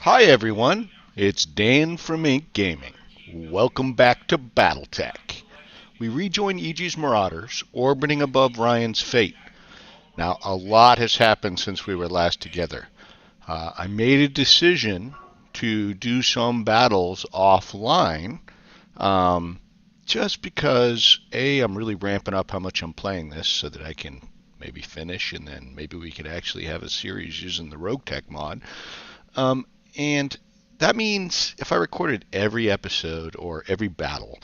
Hi everyone, it's Dan from Ink Gaming. Welcome back to Battletech. We rejoin EG's Marauders, orbiting above Ryan's fate. Now, a lot has happened since we were last together. I made a decision to do some battles offline, um, just because, A, I'm really ramping up how much I'm playing this so that I can maybe finish and then maybe we could actually have a series using the Rogue Tech mod. Um, and that means if I recorded every episode or every battle,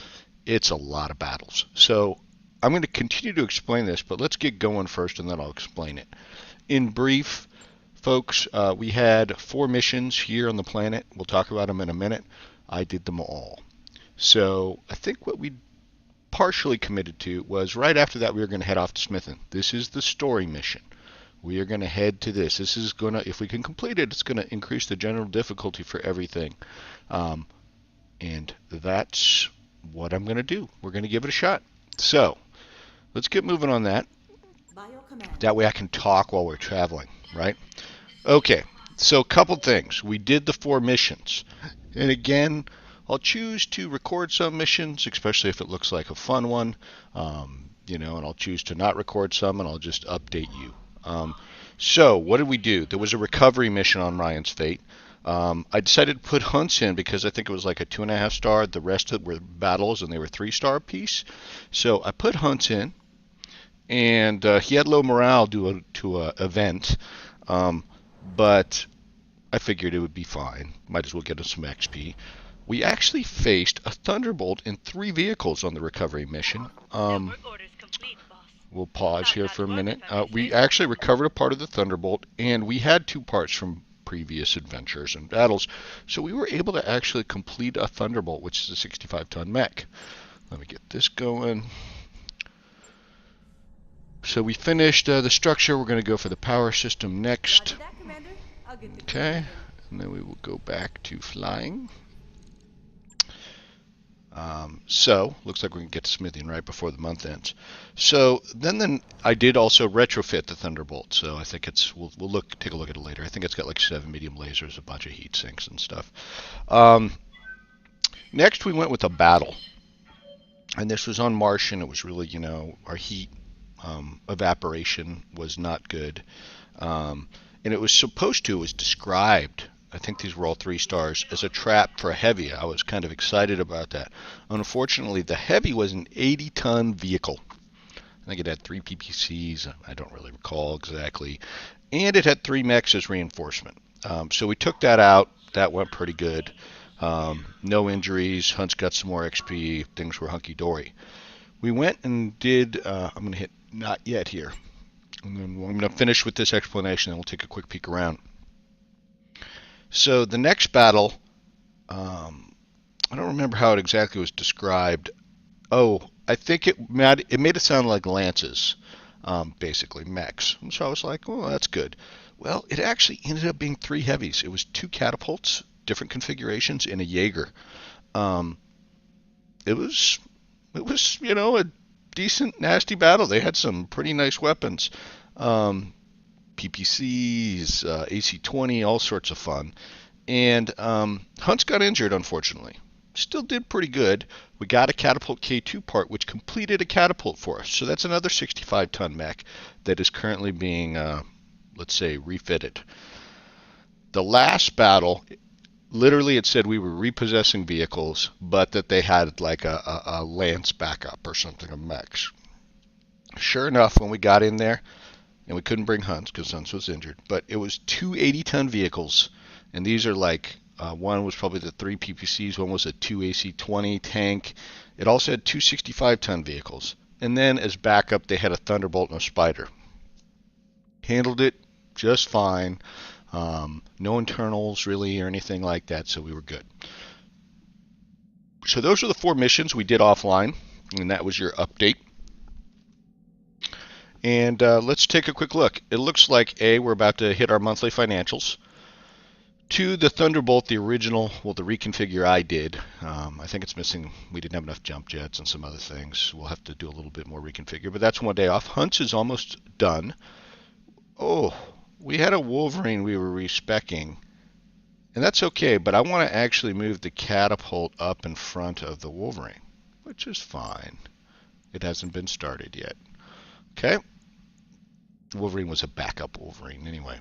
it's a lot of battles. So I'm going to continue to explain this, but let's get going first and then I'll explain it. In brief, folks, we had 4 missions here on the planet. We'll talk about them in a minute. I did them all. So I think what we partially committed to was right after that we were going to head off to Smithon. This is the story mission. We are going to head to this. This is going to, if we can complete it, it's going to increase the general difficulty for everything. Um, and that's what I'm going to do. We're going to give it a shot. So, let's get moving on that. That way I can talk while we're traveling, right? Okay, so a couple things. We did the 4 missions. And again, I'll choose to record some missions, especially if it looks like a fun one. And I'll choose to not record some and I'll just update you. So what did we do? There was a recovery mission on Ryan's Fate. I decided to put hunts in because I think it was like a 2.5 star. The rest of it were battles and they were 3-star piece. So I put hunts in, and he had low morale due to a event, but I figured it would be fine. Might as well get us some XP. We actually faced a Thunderbolt in 3 vehicles on the recovery mission. We'll pause here for a minute. We actually recovered a part of the Thunderbolt, and we had 2 parts from previous adventures and battles, so we were able to actually complete a Thunderbolt, which is a 65-ton mech. Let me get this going. So we finished the structure. We're going to go for the power system next. Okay, and then we will go back to flying. So looks like we can get to Smithon right before the month ends. So then I did also retrofit the Thunderbolt. So I think it's we'll take a look at it later. I think it's got like 7 medium lasers, a bunch of heat sinks and stuff. Next we went with a battle, and this was on Martian. It was really our heat evaporation was not good, and it was described. I think these were all 3 stars as a trap for a heavy. I was kind of excited about that. Unfortunately, the heavy was an 80-ton vehicle. I think it had 3 PPCs. I don't really recall exactly. And it had 3 mechs as reinforcement. So we took that out. That went pretty good. No injuries. Hunt's got some more XP. Things were hunky-dory. We went and did, I'm going to hit not yet here. And then I'm going to finish with this explanation and we'll take a quick peek around. So the next battle, I don't remember how it exactly was described. Oh, I think it made it sound like lances, basically mechs. And so I was like, well, that's good. Well, it actually ended up being 3 heavies. It was 2 catapults, different configurations, and a Jaeger. It was a decent, nasty battle. They had some pretty nice weapons. PPCs, AC-20, all sorts of fun. And Hunt's got injured, unfortunately. Still did pretty good. We got a Catapult K2 part, which completed a catapult for us. So that's another 65-ton mech that is currently being, let's say, refitted. The last battle, literally it said we were repossessing vehicles, but that they had like a lance backup or something of mechs. Sure enough, when we got in there, and we couldn't bring Hunt because Hunt was injured, but it was 2 80-ton vehicles, and these are like, one was probably the 3 PPCs, one was a 2 AC-20 tank. It also had 2 65-ton vehicles, and then as backup they had a Thunderbolt and a Spider. Handled it just fine. No internals really or anything like that, so we were good. So those are the 4 missions we did offline, and that was your update. And let's take a quick look. It looks like A, we're about to hit our monthly financials. 2, the Thunderbolt, the original, well, the reconfigure I did. I think it's missing, we didn't have enough jump jets and some other things. We'll have to do a little bit more reconfigure, but that's 1 day off. Hunt's is almost done. Oh, we had a Wolverine we were respecking And that's okay, but I want to actually move the catapult up in front of the Wolverine, which is fine. It hasn't been started yet. Okay. Wolverine was a backup Wolverine anyway.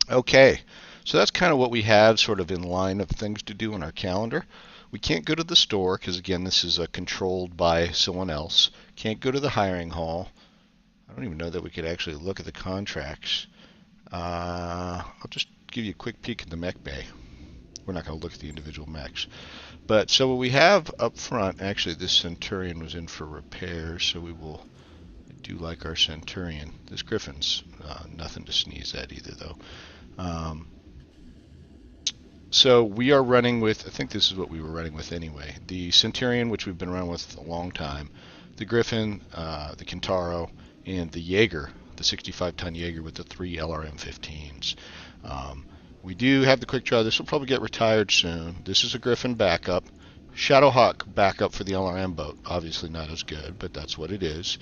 Okay, so that's kind of what we have sort of in line of things to do in our calendar. We can't go to the store because, again, this is controlled by someone else. Can't go to the hiring hall. I don't even know that we could actually look at the contracts. I'll just give you a quick peek at the mech bay. We're not going to look at the individual mechs. But so what we have up front, actually this Centurion was in for repairs, so we will do like our Centurion. This Griffin's nothing to sneeze at either, though. So we are running with, I think this is what we were running with anyway, the Centurion, which we've been running with a long time, the Griffin, the Kintaro, and the Jaeger, the 65-ton Jaeger with the 3 LRM-15s. We do have the quick draw. This will probably get retired soon. This is a Griffin backup. Shadowhawk backup for the LRM boat. Obviously not as good, but that's what it is.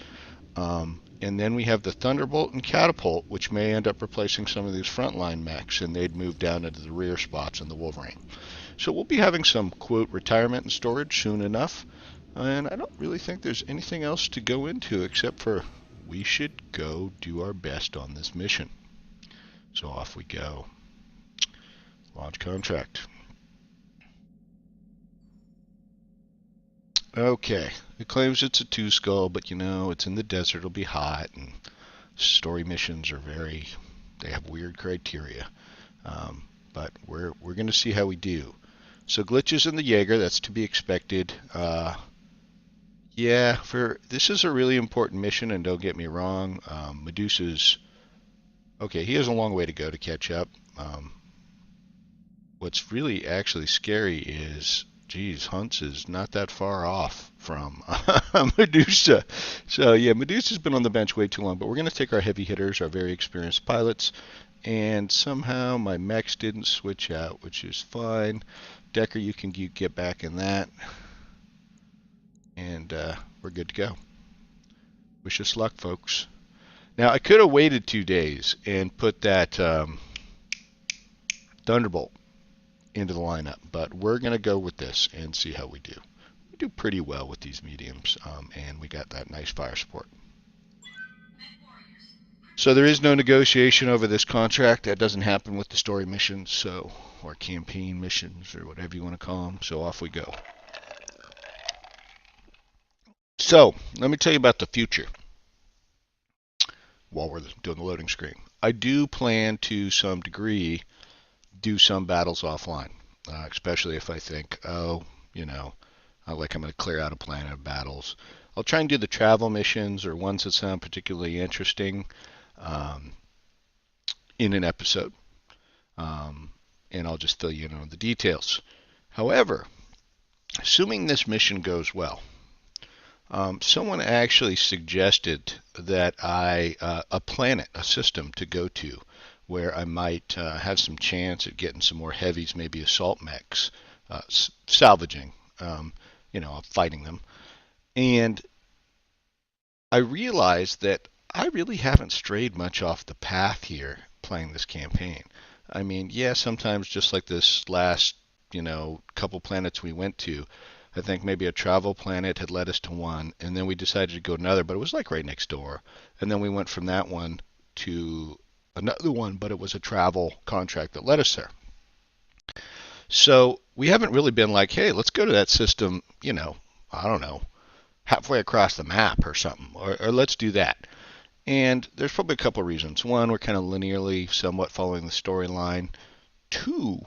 And then we have the Thunderbolt and Catapult, which may end up replacing some of these frontline mechs, and they'd move down into the rear spots in the Wolverine. So we'll be having some, quote, retirement and storage soon enough. And I don't really think there's anything else to go into except for we should go do our best on this mission. So off we go. Launch contract. Okay, it claims it's a 2-skull, but you know, it's in the desert, it'll be hot, and story missions are they have weird criteria. But we're going to see how we do. So glitches in the Jaeger, that's to be expected. Yeah, this is a really important mission, and don't get me wrong, Medusa's, okay, he has a long way to go to catch up. What's really actually scary is, geez, Hunts is not that far off from Medusa. So yeah, Medusa's been on the bench way too long, but we're going to take our heavy hitters, our very experienced pilots, and somehow my mechs didn't switch out, which is fine. Decker, you can get back in that, and we're good to go. Wish us luck, folks. Now, I could have waited 2 days and put that Thunderbolt into the lineup, but we're going to go with this and see how we do. We do pretty well with these mediums, and we got that nice fire support. So there is no negotiation over this contract. That doesn't happen with the story missions, or campaign missions, or whatever you want to call them. So off we go. So let me tell you about the future while we're doing the loading screen. I do plan to some degree do some battles offline, especially if I think, like I'm going to clear out a planet of battles. I'll try and do the travel missions or ones that sound particularly interesting in an episode, and I'll just fill you in on the details. However, assuming this mission goes well, someone actually suggested that a planet, a system to go to where I might have some chance at getting some more heavies, maybe assault mechs, salvaging, fighting them. And I realized that I really haven't strayed much off the path here playing this campaign. I mean, yeah, sometimes just like this last, couple planets we went to, I think maybe a travel planet had led us to one, and then we decided to go to another, but it was like right next door. And then we went from that one to another one, but it was a travel contract that led us there. So we haven't really been like, hey, let's go to that system, I don't know, halfway across the map or something, or let's do that. And there's probably a couple of reasons. One, we're kind of linearly somewhat following the storyline. Two,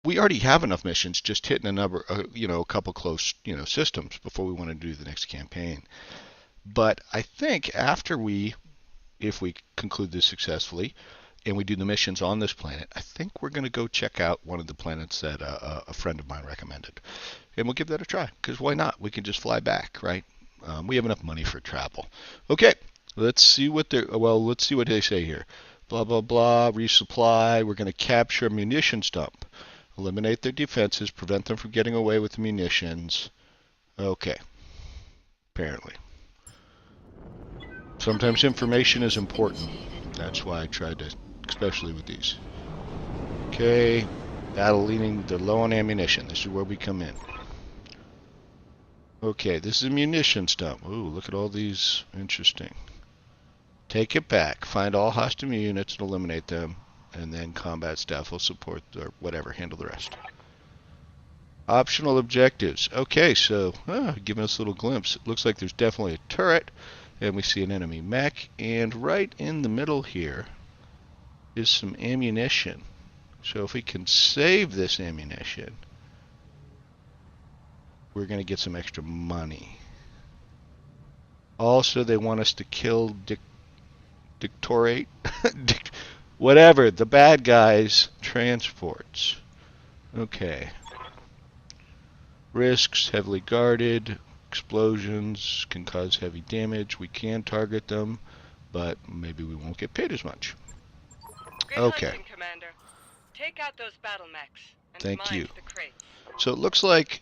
we already have enough missions just hitting a couple close, systems before we want to do the next campaign. But I think if we conclude this successfully and we do the missions on this planet, I think we're going to go check out one of the planets that a friend of mine recommended. And we'll give that a try, because why not? We can just fly back, right? We have enough money for travel. Okay, let's see what they say here. Blah, blah, blah, resupply. We're going to capture a munitions dump. Eliminate their defenses, prevent them from getting away with the munitions. Okay, apparently. Sometimes information is important. That's why I tried to, especially with these. Okay, battle leading. They're low on ammunition. This is where we come in. Okay, this is a munitions dump. Ooh, look at all these. Interesting. Take it back. Find all hostile units and eliminate them. And then combat staff will support, or whatever, handle the rest. Optional objectives. Okay, so giving us a little glimpse. It looks like there's definitely a turret. And we see an enemy mech. And right in the middle here is some ammunition. So if we can save this ammunition, we're going to get some extra money. Also, they want us to kill dictorate, whatever, the bad guys' transports. Okay. Risks, heavily guarded, explosions can cause heavy damage. We can target them, but maybe we won't get paid as much. Good okay. Hunting, Commander. Take out those battle mechs and Thank you. the crates. So it looks like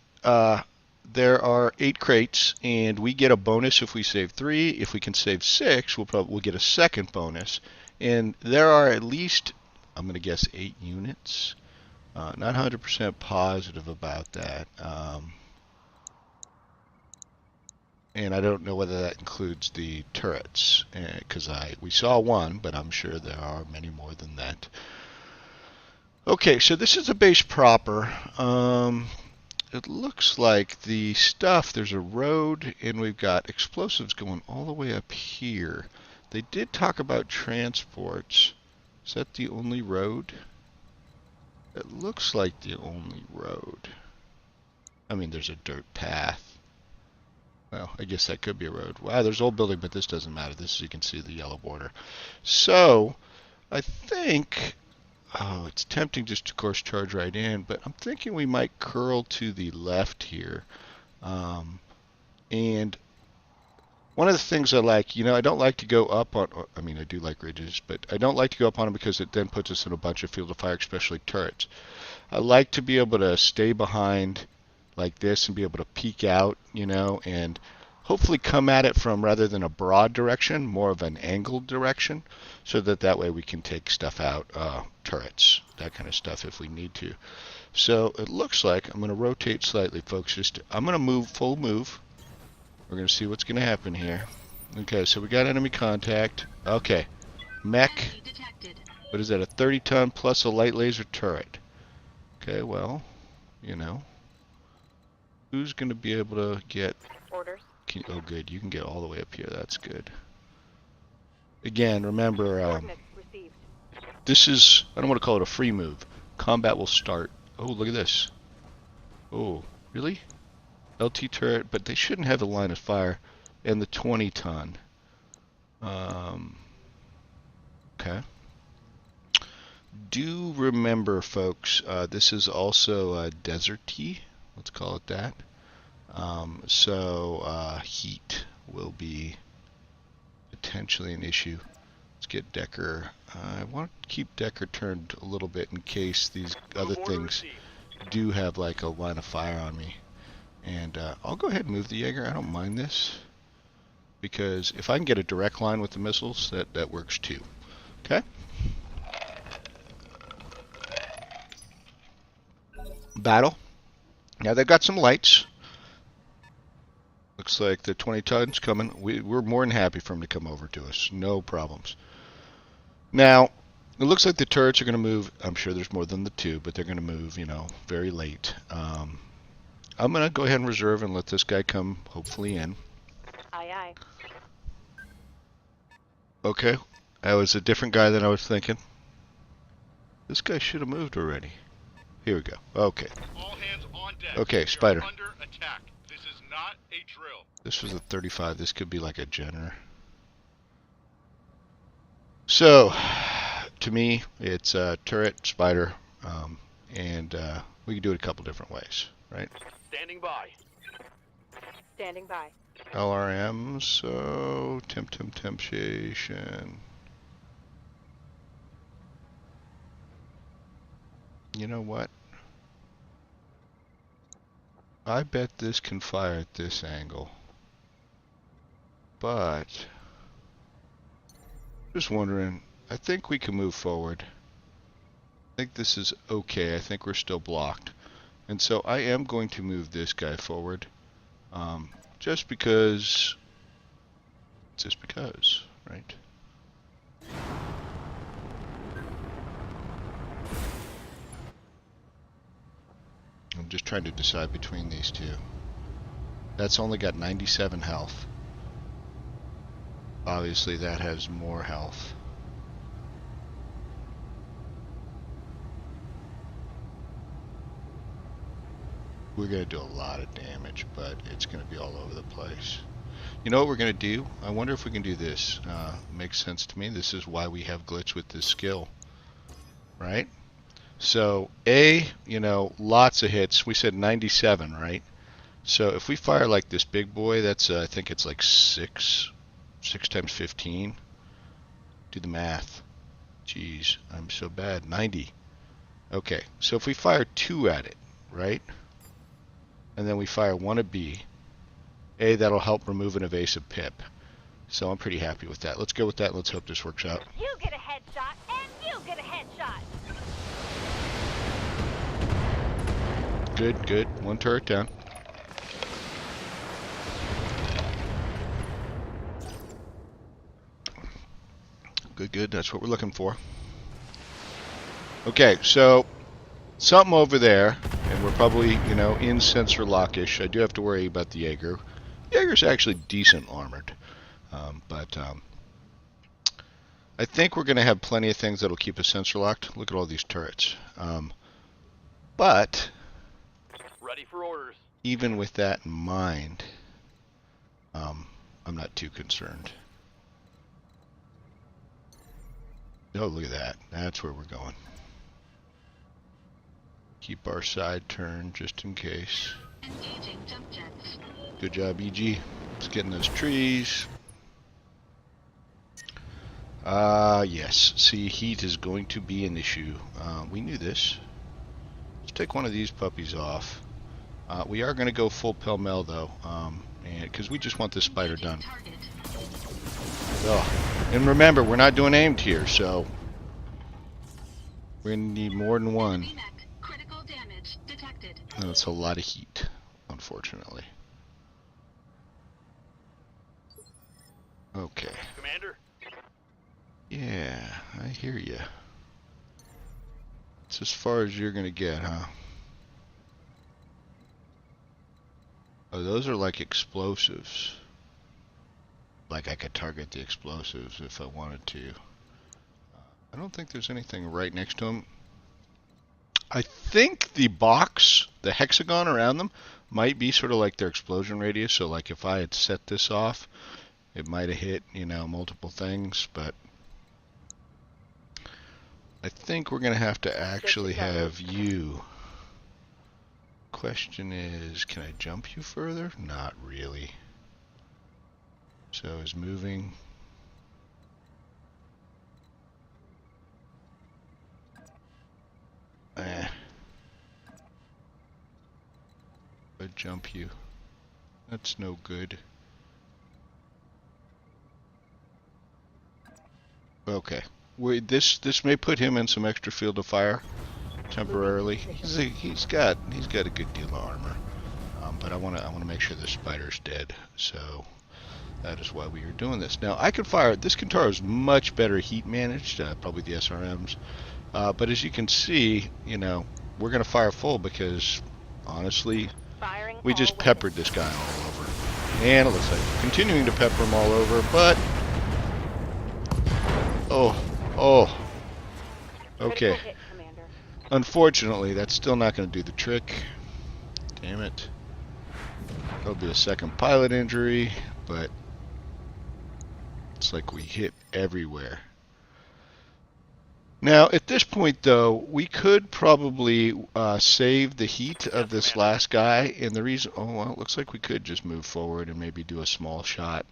there are 8 crates, and we get a bonus if we save 3. If we can save 6, we'll get a second bonus. And there are at least, I'm going to guess, 8 units. Not 100% positive about that. And I don't know whether that includes the turrets, because we saw one, but I'm sure there are many more than that. Okay, so this is the base proper. It looks like the stuff, there's a road, and we've got explosives going all the way up here. They did talk about transports. Is that the only road? It looks like the only road. I mean, there's a dirt path. Well, I guess that could be a road. Wow, there's an old building, but this doesn't matter. This, you can see the yellow border. So, I think... Oh, it's tempting just to course charge right in, but I'm thinking we might curl to the left here. And one of the things I like, I don't like to go up on, I mean, I do like ridges, but I don't like to go up on them because it then puts us in a bunch of field of fire, especially turrets. I like to be able to stay behind like this and be able to peek out, and hopefully come at it from, rather than a broad direction, more of an angled direction, so that way we can take stuff out, turrets, that kind of stuff if we need to. So it looks like I'm going to rotate slightly, folks. I'm going to move, full move. We're going to see what's going to happen here. Okay, so we got enemy contact. Okay, mech. What is that, a 30-ton plus a light laser turret? Okay, well, who's going to be able to get... Orders. Oh, good. You can get all the way up here. That's good. Again, remember, this is, I don't want to call it a free move. Combat will start. Oh, look at this. Oh, really? LT turret, but they shouldn't have the line of fire. And the 20-ton. Okay. Do remember, folks, this is also deserty. Let's call it that. So heat will be potentially an issue. Let's get Decker. I want to keep Decker turned a little bit in case these other things do have like a line of fire on me. And I'll go ahead and move the Jaeger. I don't mind this, because if I can get a direct line with the missiles, that works too. Okay? Battle. Now they've got some lights. Looks like the 20 tons coming. We're more than happy for them to come over to us. No problems. Now, it looks like the turrets are going to move. I'm sure there's more than the 2, but they're going to move, very late. I'm going to go ahead and reserve and let this guy come, hopefully, in. Aye, aye. Okay. That was a different guy than I was thinking. This guy should have moved already. Here we go. Okay. All hands on deck. Okay, Spider. Under attack. This is not a drill. This was a 35. This could be like a Jenner. So, to me, it's turret, Spider, and we can do it a couple different ways, right? Standing by. Standing by. LRM, so temptation. You know what? I bet this can fire at this angle. But just wondering, I think we can move forward. I think this is okay. I think we're still blocked. And so I am going to move this guy forward. Just because, right? I'm just trying to decide between these two. That's only got 97 health. Obviously that has more health. We're going to do a lot of damage, but it's going to be all over the place. You know what we're going to do? I wonder if we can do this. Makes sense to me. This is why we have glitch with this skill, right? So lots of hits. We said 97, right? So if we fire like this big boy, that's I think it's like 6 times 15. Do the math. Jeez, I'm so bad. 90. Okay, so if we fire 2 at it, right? And then we fire 1 at B. That'll help remove an evasive pip. So I'm pretty happy with that. Let's go with that. Let's hope this works out. You get a headshot, and you get a headshot. Good, good. 1 turret down. Good, good. That's what we're looking for. Okay, so something over there, and we're probably, in sensor lockish. I do have to worry about the Jaeger. Jaeger's actually decent armored, but I think we're going to have plenty of things that'll keep us sensor locked. Look at all these turrets. But Ready for orders. even with that in mind, I'm not too concerned. Oh, look at that. That's where we're going. Keep our side turned just in case. Good job, EG. Let's get in those trees. Yes. See, heat is going to be an issue. We knew this. Let's take one of these puppies off. We are going to go full pell-mell, though, because we just want this spider done. Oh. And remember, we're not doing aimed here, so we're going to need more than one. That's a lot of heat, unfortunately. Okay. Commander? Yeah, I hear you. It's as far as you're going to get, huh? Oh, those are like explosives. Like I could target the explosives if I wanted to. I don't think there's anything right next to them. I think the box, the hexagon around them, might be sort of like their explosion radius. So like if I had set this off, it might have hit, multiple things. But I think we're going to have to actually have you. Question is, can I jump you further? Not really. So is moving. I jump you. That's no good. Okay. This may put him in some extra field of fire temporarily. He's got a good deal of armor, but I want to make sure the spider's dead. So that is why we are doing this. Now I can fire. This Kintaro is much better heat managed, probably the SRMs. But as you can see, we're going to fire full because honestly, we just peppered this guy all over, and it looks like we're continuing to pepper him all over. But okay. Unfortunately, that's still not going to do the trick. Damn it. There'll be a second pilot injury, but it's like we hit everywhere. Now, at this point, though, we could probably save the heat of this last guy. And the reason, it looks like we could just move forward and maybe do a small shot,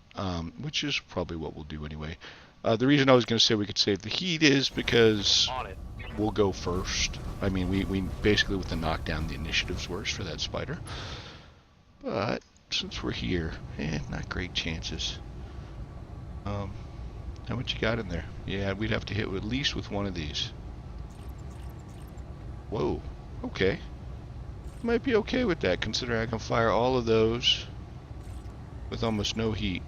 which is probably what we'll do anyway. The reason I was going to say we could save the heat is because we'll go first. I mean, we basically with the knockdown, the initiative's worse for that spider. But since we're here, not great chances. How much you got in there? Yeah, we'd have to hit at least with one of these. Whoa. Okay. Might be okay with that, considering I can fire all of those with almost no heat.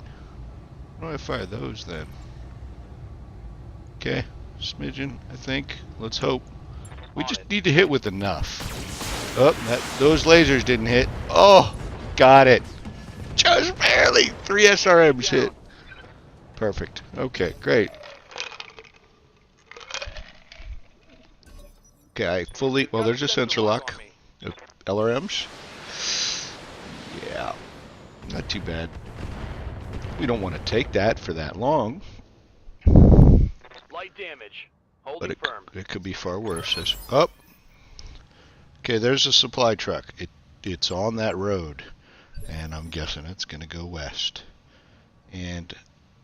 Why don't I fire those then? Okay. Smidgen, I think. Let's hope. We just need to hit with enough. Oh, those lasers didn't hit. Oh, got it. Just barely. 3 SRMs hit. Perfect. Okay, great. Okay, I fully... Well, there's a sensor lock. LRMs. Yeah, not too bad. We don't want to take that for that long. Light damage. But Holding firm. it could be far worse. Oh. Okay, there's a supply truck. It's on that road. And I'm guessing it's going to go west. And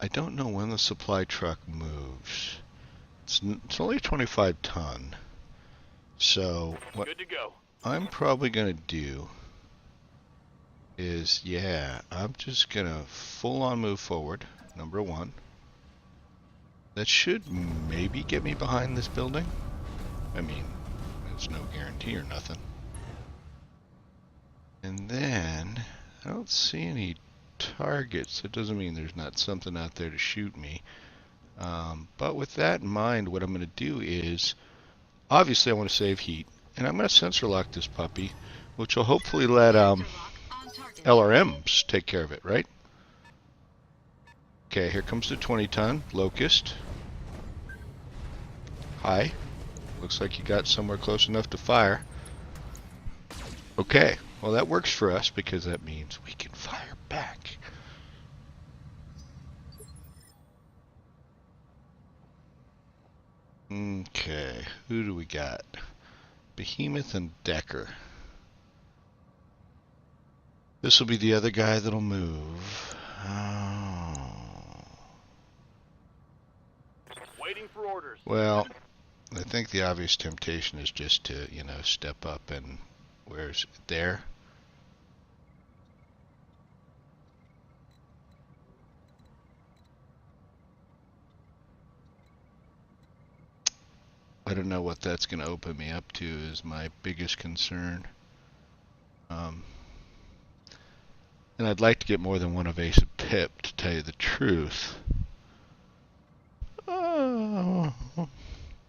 I don't know when the supply truck moves. It's only 25 ton. So what Good to go. I'm probably going to do is, yeah, I'm just going to full on move forward, number one. That should maybe get me behind this building. I mean, there's no guarantee or nothing. And then, I don't see any targets. It doesn't mean there's not something out there to shoot me. But with that in mind, what I'm going to do is, obviously I want to save heat. And I'm going to sensor lock this puppy, which will hopefully let LRMs take care of it, right? Okay, here comes the 20-ton Locust. Hi. Looks like you got somewhere close enough to fire. Okay, well that works for us because that means we can fire back. Okay, who do we got? Behemoth and Decker. This will be the other guy that'll move. Oh. Waiting for orders. Well, I think the obvious temptation is just to, you know, step up and where's it there? I don't know what that's going to open me up to is my biggest concern. And I'd like to get more than one evasive pip, to tell you the truth.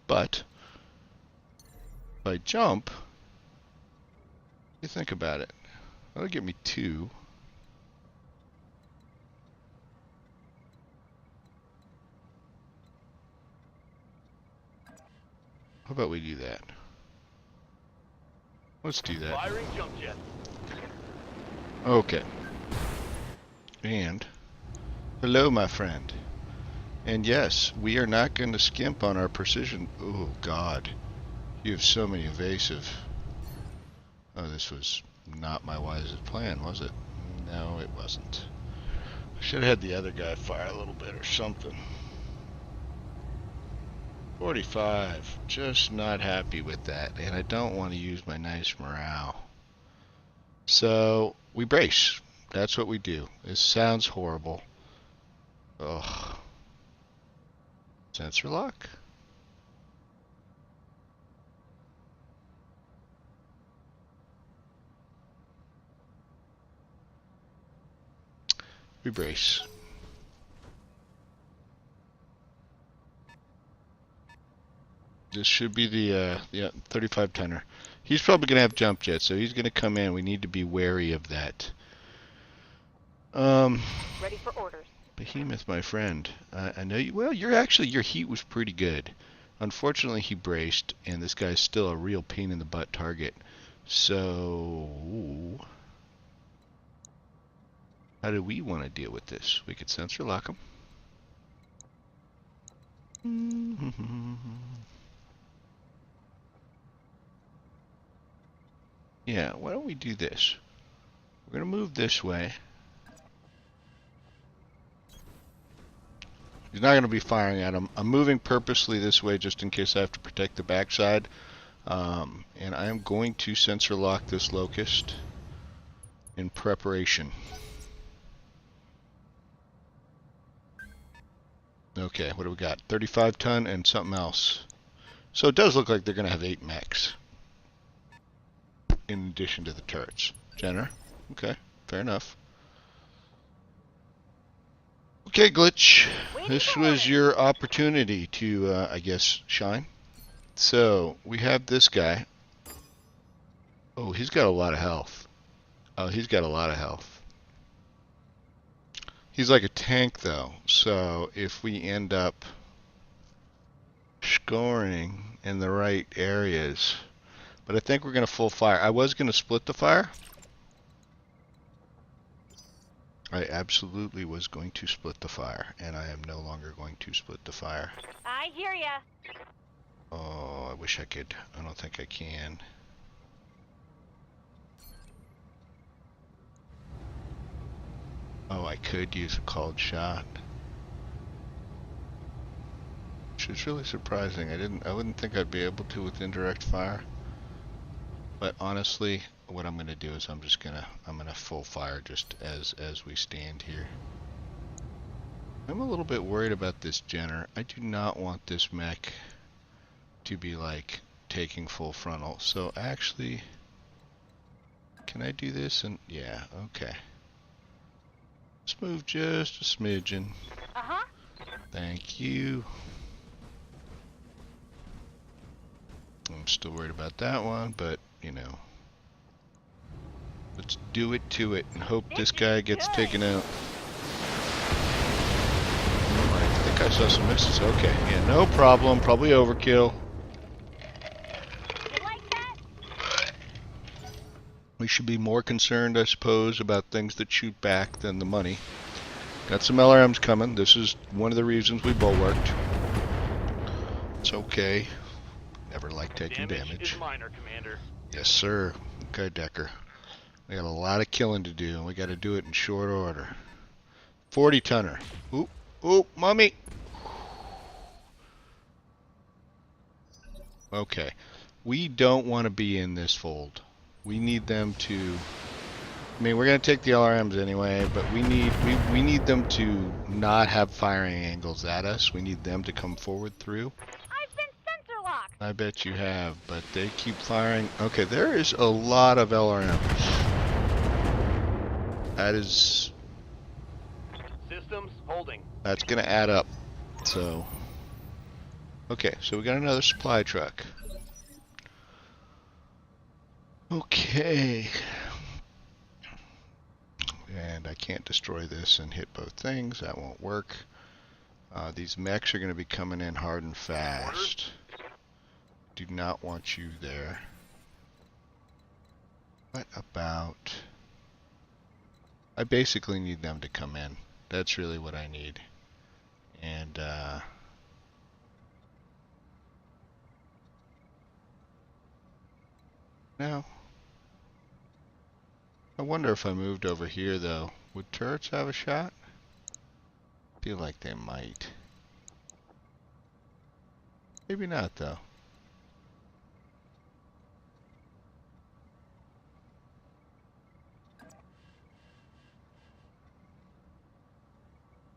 But if I jump, you think about it. That'll give me 2. How about we do that? Let's do that. Firing jump jet. Okay. And hello, my friend. And yes, we are not going to skimp on our precision. Oh, God. You have so many evasive. Oh, this was not my wisest plan, was it? No, it wasn't. I should have had the other guy fire a little bit or something. 45. Just not happy with that. And I don't want to use my nice morale. So, we brace. That's what we do. This sounds horrible. Ugh. Sensor lock? We brace. This should be the 35 tonner. He's probably going to have jump jets, so he's going to come in. We need to be wary of that. Ready for orders. Behemoth, my friend. I know you. Well, your heat was pretty good. Unfortunately, he braced, and this guy's still a real pain in the butt target. So, how do we want to deal with this? We could sensor lock him. Yeah, why don't we do this? We're going to move this way. He's not going to be firing at him. I'm moving purposely this way just in case I have to protect the backside. And I am going to sensor lock this Locust in preparation. Okay, what do we got? 35 ton and something else. So it does look like they're going to have 8 mechs. In addition to the turrets. Jenner? Okay, fair enough. Okay, Glitch. This was your opportunity to, I guess, shine. So, we have this guy. Oh, he's got a lot of health. Oh, he's got a lot of health. He's like a tank, though. So, if we end up scoring in the right areas... But I think we're going to full fire. I was going to split the fire. I absolutely was going to split the fire, and I am no longer going to split the fire. I hear ya. Oh, I wish I could. I don't think I can. Oh, I could use a called shot. Which is really surprising. I wouldn't think I'd be able to with indirect fire. But honestly, what I'm gonna do is I'm gonna full fire just as we stand here. I'm a little bit worried about this Jenner. I do not want this mech to be like taking full frontal. So actually, can I do this? And yeah, okay. Let's move just a smidgen. Uh-huh. Thank you. I'm still worried about that one, but you know, let's do it to it and hope this guy gets taken out. I think I saw some misses. Okay, yeah, no problem. Probably overkill. You like that? We should be more concerned, I suppose, about things that shoot back than the money. Got some LRMs coming. This is one of the reasons we bulwarked. It's okay. Never like taking damage. Is minor, Commander. Yes, sir. Okay, Decker. We got a lot of killing to do, and we got to do it in short order. 40 tonner. Oop, oop, mummy. Okay. We don't want to be in this fold. We need them to... I mean, we're going to take the LRMs anyway, but we need them to not have firing angles at us. We need them to come forward through. I've been sensor locked. I bet you have, but they keep firing. Okay, there is a lot of LRMs. That is... Systems holding. That's going to add up. So... Okay, so we got another supply truck. Okay. And I can't destroy this and hit both things. That won't work. These mechs are going to be coming in hard and fast. Do not want you there. What about... I basically need them to come in. That's really what I need. And, now... I wonder if I moved over here, though. Would turrets have a shot? I feel like they might. Maybe not, though.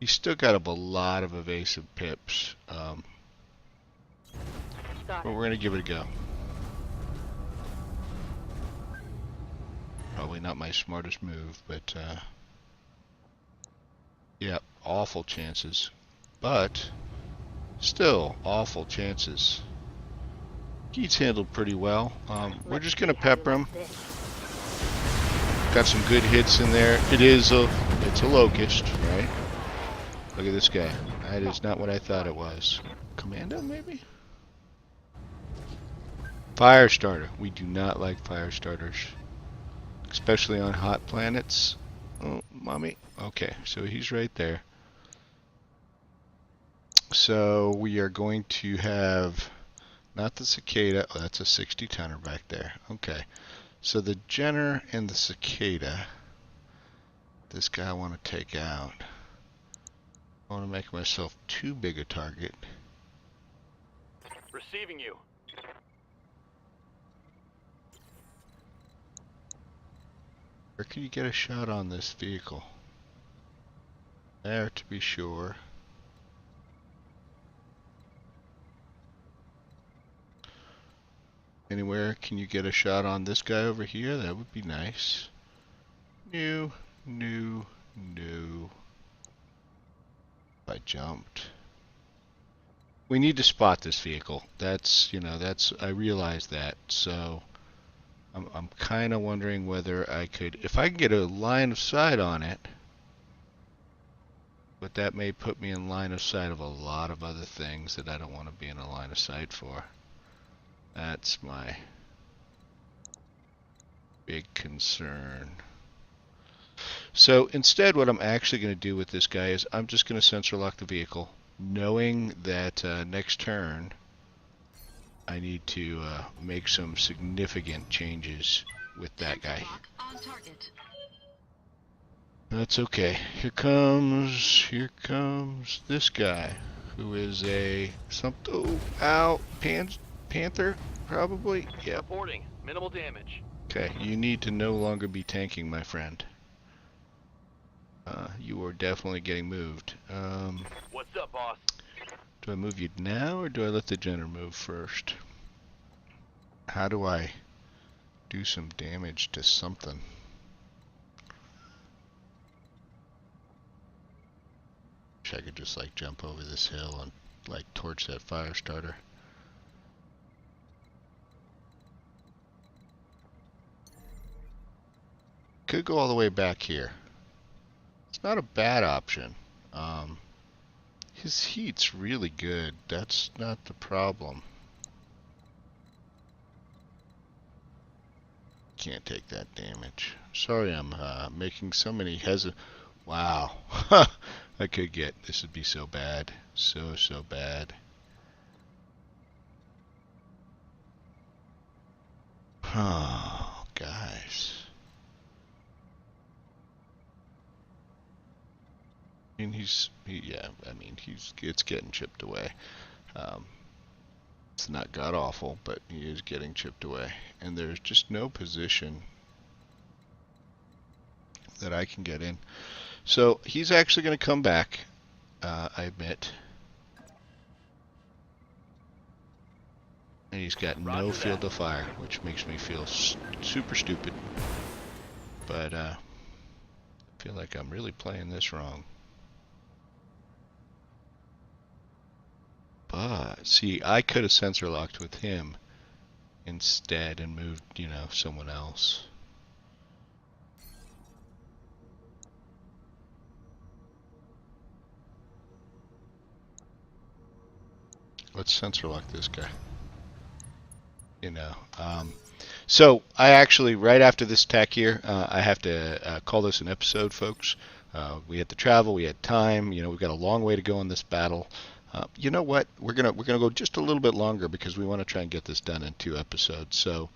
He's still got a lot of evasive pips. But we're going to give it a go. Probably not my smartest move, but yeah, awful chances. But still, awful chances. Geet's handled pretty well. We're just going to pepper him. Got some good hits in there. It's a locust, right? Look at this guy. That is not what I thought it was. Commando, maybe? Fire starter. We do not like fire starters. Especially on hot planets. Oh, mommy. Okay, so he's right there. So we are going to have, not the cicada. Oh, that's a 60 tonner back there. Okay. So the Jenner and the cicada. This guy I want to take out. I want to make myself too big a target. Receiving you. Where can you get a shot on this vehicle? There, to be sure. Anywhere can you get a shot on this guy over here? That would be nice. No, no, no. I jumped. We need to spot this vehicle. That's, I realize that. So I'm kind of wondering whether I could, if I can get a line of sight on it, but that may put me in line of sight of a lot of other things that I don't want to be in a line of sight for. That's my big concern. So instead, what I'm actually going to do with this guy is I'm just going to sensor lock the vehicle, knowing that next turn I need to make some significant changes with that guy. That's okay. Here comes this guy, who is a panther, probably. Yeah. Reporting. Minimal damage. Okay, you need to no longer be tanking, my friend. You are definitely getting moved. What's up, boss? Do I move you now, or do I let the Jenner move first? How do I do some damage to something? Wish I could just like jump over this hill and like torch that fire starter. Could go all the way back here. It's not a bad option. His heat's really good. That's not the problem. Can't take that damage. Sorry, I'm making so many Wow. I could get. This would be so bad. So bad. Oh, guys. I mean, it's getting chipped away. It's not god awful, but he is getting chipped away. And there's just no position that I can get in. So he's actually going to come back, I admit. And he's got no field of fire, which makes me feel super stupid. But I feel like I'm really playing this wrong. But, see, I could have sensor locked with him instead and moved, someone else. Let's sensor lock this guy. So I actually, right after this attack here, I have to call this an episode, folks. We had to travel, we had time, we've got a long way to go in this battle. You know what? We're gonna go just a little bit longer because we want to try and get this done in 2 episodes. So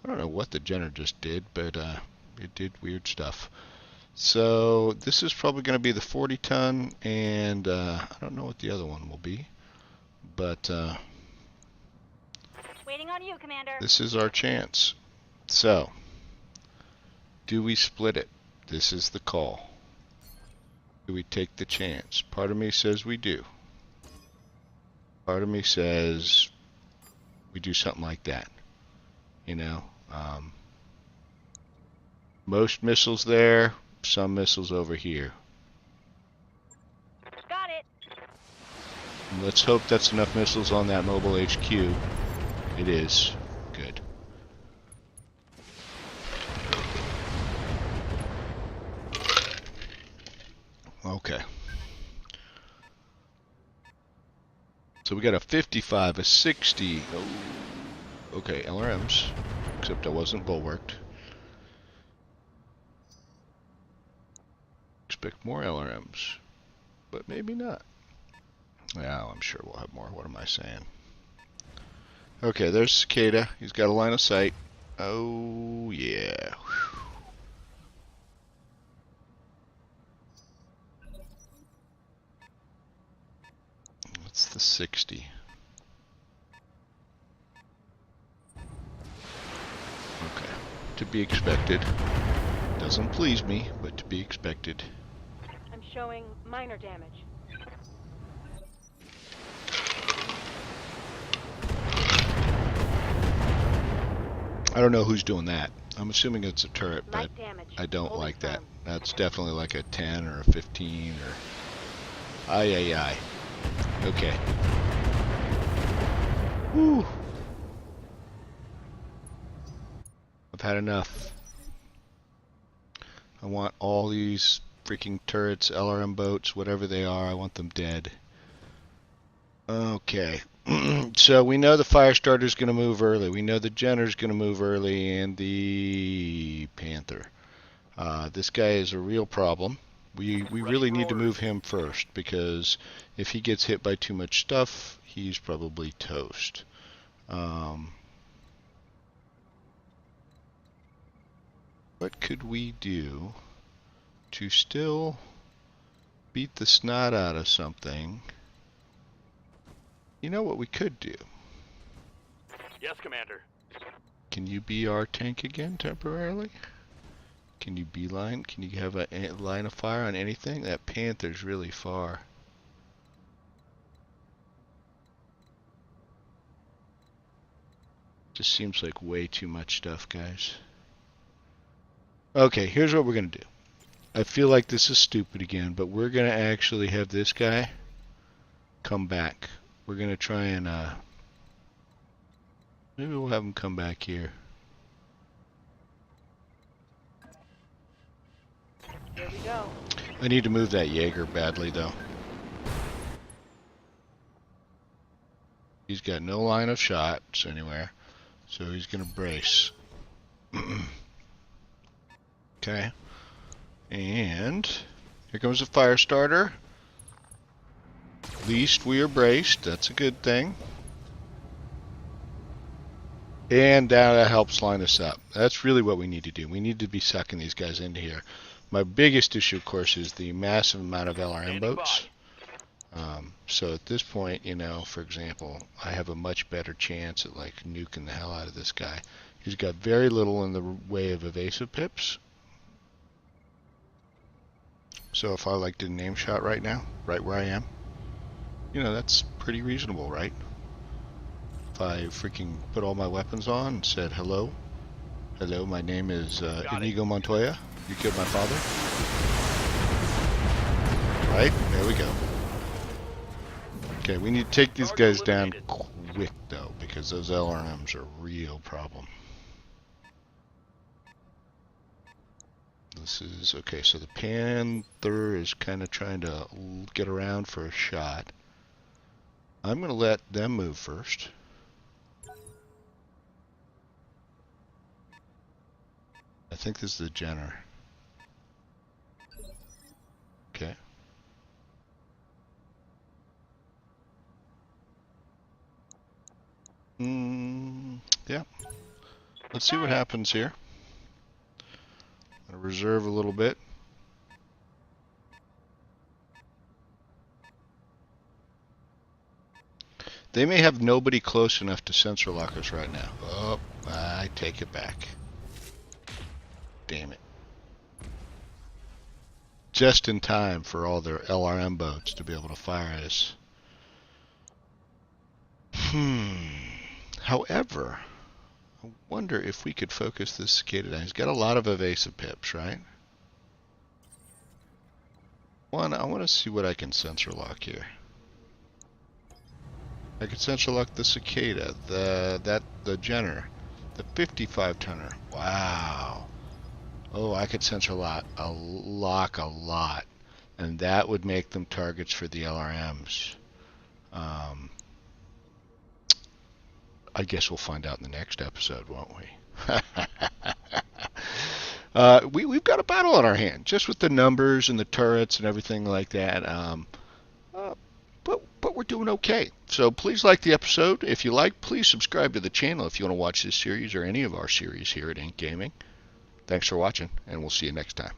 I don't know what the Jenner just did, but it did weird stuff. So this is probably going to be the 40-ton, and I don't know what the other one will be, but Waiting on you, Commander. this is our chance. So do we split it? This is the call. Do we take the chance? Part of me says we do. Part of me says we do something like that. Most missiles there, some missiles over here. Got it. And let's hope that's enough missiles on that mobile HQ. It is. Good. Okay. So we got a 55, a 60. Oh, okay, LRMs. Except I wasn't bulwarked. Expect more LRMs. But maybe not. Yeah, I'm sure we'll have more. What am I saying? Okay, there's Cicada. He's got a line of sight. Oh, yeah. Whew. That's the 60. Okay. To be expected. Doesn't please me, but to be expected. I'm showing minor damage. I don't know who's doing that. I'm assuming it's a turret, but Light damage. I don't Holding like that. firm. That's definitely like a 10 or a 15 or... Aye, aye, aye. Okay. Whew. I've had enough. I want all these freaking turrets, LRM boats, whatever they are, I want them dead. Okay. So we know the fire starter's going to move early. We know the Jenner's going to move early, and the Panther. This guy is a real problem. We really need to move him first, because if he gets hit by too much stuff, he's probably toast. What could we do to still beat the snot out of something? You know what we could do? Yes, Commander. Can you be our tank again temporarily? Can you beeline? Can you have a line of fire on anything? That Panther's really far. Just seems like way too much stuff, guys. Okay, here's what we're going to do. I feel like this is stupid again, but we're going to actually have this guy come back. We're going to try and, maybe we'll have him come back here. Here we go. I need to move that Jaeger badly, though. He's got no line of shots anywhere, so he's going to brace. Okay. And here comes the fire starter. At least we are braced. That's a good thing. And that helps line us up. That's really what we need to do. We need to be sucking these guys into here. My biggest issue, of course, is the massive amount of LRM boats. So at this point, you know, for example, I have a much better chance at like nuking the hell out of this guy. He's got very little in the way of evasive pips. So if I like did a name shot right now, right where I am, you know, that's pretty reasonable, right? If I freaking put all my weapons on and said, hello, my name is Inigo Montoya, you killed my father. Right, there we go. Okay, we need to take these guys down quick though, because those LRMs are a real problem. This is, okay, so the Panther is kind of trying to get around for a shot. I'm going to let them move first. I think this is the Jenner. Okay. Yeah. Let's see what happens here. I'm going to reserve a little bit. They may have nobody close enough to sensor lock us right now. Oh, I take it back. Damn it. Just in time for all their LRM boats to be able to fire at us. However, I wonder if we could focus this cicada down. He's got a lot of evasive pips, right? I want to see what I can sensor lock here. I could sensor lock the cicada, the Jenner, the 55-tonner. Wow. Oh, I could sensor lock a lot, and that would make them targets for the LRMs. I guess we'll find out in the next episode, won't we? We've got a battle on our hand, just with the numbers and the turrets and everything like that. But we're doing okay. So please like the episode. If you like, please subscribe to the channel if you want to watch this series or any of our series here at Ink Gaming. Thanks for watching, and we'll see you next time.